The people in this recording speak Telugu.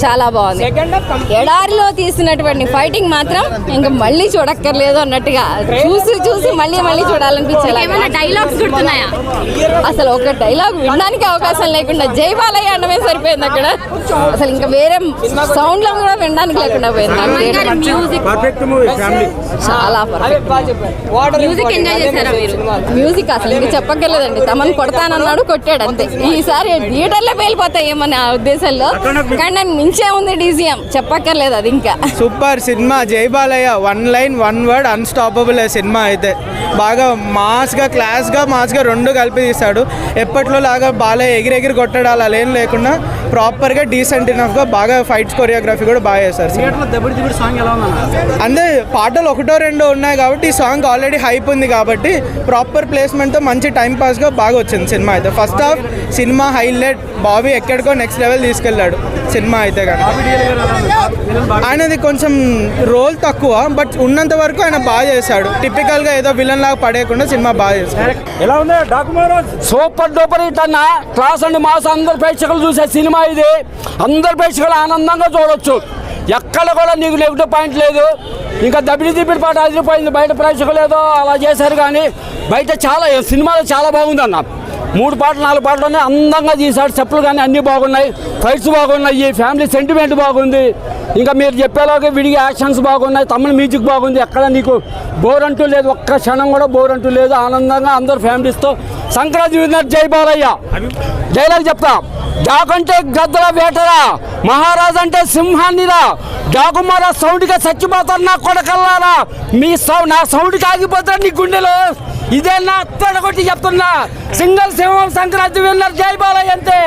చాలా బాగుంది. ఎడారిలో తీసినటువంటి ఫైటింగ్ మాత్రం ఇంకా మళ్ళీ చూడక్కర్లేదు అన్నట్టుగా చూసి మళ్ళీ చూడాలనిపించేలా. డైలాగ్స్ గుర్తున్నాయా? అసలు ఒక డైలాగ్ వినడానికి అవకాశం లేకుండా జై బాలయ్య అనమే సరిపోయింది అక్కడ. అసలు ఇంకా వేరే సౌండ్ లో కూడా వినడానికి లేకుండా పోయింది. చాలా మ్యూజిక్ అసలు ఇంకా చెప్పక్కర్లేదండి. తమను కొడతానన్నాడు, కొట్టాడు అంతే. ఈసారి థియేటర్లో పేలిపోతాయి ఏమని ఆ ఉద్దేశంలో, కానీ నాకు మించే ఉంది డీజీఎం, చెప్పక్కర్లేదు అది. ఇంకా సూపర్ సినిమా జై Balayya. 1 line 1 word unstoppable. Cinema అయితే బాగా మాస్గా క్లాస్గా మాస్గా రెండు కలిపి తీశాడు. ఎప్పట్లో లాగా బాలయ్య ఎగిరెగిరి కొట్టాడు అలా ఏం లేకుండా ప్రాపర్గా డీసెంట్ ఇనఫ్గా బాగా ఫైట్స్ కొరియోగ్రఫీ కూడా బాగా చేశారు. అంతే పాటలు 1-2 ఉన్నాయి కాబట్టి ఈ సాంగ్ ఆల్రెడీ హైప్ ఉంది కాబట్టి ప్రాపర్ ప్లేస్మెంట్తో మంచి టైం పాస్గా బాగా వచ్చింది సినిమా అయితే. First half cinema highlight. Bobby ఎక్కడికో నెక్స్ట్ లెవెల్ తీసుకెళ్ళాడు సినిమా అయితే. కానీ ఆయనది కొంచెం రోల్ తక్కువ, బట్ ఉన్నంత వరకు ఆయన బాగా చేశాడు. టిపికల్గా ఏదో విలన్ లాగా పడేయకుండా సినిమా బాగా చేశాడు. ఎలా ఉంది సూపర్ డూపర్ హిట్ అన్న. క్లాస్ అండ్ మాస్ అందరు ప్రేక్షకులు చూసే సినిమా ఇది. అందరు ప్రేక్షకులు ఆనందంగా చూడొచ్చు. ఎక్కడ కూడా నీకు నెగిటివ్ పాయింట్ లేదు. ఇంకా దబిడి పాట అదిరిపోయింది. బయట ప్రేక్షకులు ఏదో అలా చేశారు, కానీ బయట చాలా సినిమాలో చాలా బాగుంది అన్న. 3 పాటలు 4 పాటలోనే అందంగా తీశాడు. చెప్పులు కానీ అన్నీ బాగున్నాయి, ఫైట్స్ బాగున్నాయి, ఫ్యామిలీ సెంటిమెంట్ బాగుంది. ఇంకా మీరు చెప్పేలాగా విడిగా యాక్షన్స్ బాగున్నాయి, తమిళ మ్యూజిక్ బాగుంది. ఎక్కడ నీకు బోర్ అంటూ లేదు, ఒక్క క్షణం కూడా బోర్ అంటూ లేదు. ఆనందంగా అందరు ఫ్యామిలీస్తో సంక్రాంతి విన్నర్ జై బాలయ్య. డైలాగ్ చెప్తా. జాకంటే గద్దల వేటరా, మహారాజ్ అంటే సింహాన్నిరా, జాకుమార సౌండ్గా చచ్చిపోతారు నా కొడకల్లారా. నా సౌండ్కి ఆగిపోతారు నీ గుండెలో. ఇదే నా తొడగొట్టి చెప్తున్నా. సింగల్ సింహం సంక్రాంతి విన్నర్ జై బాలయ్య అంతే.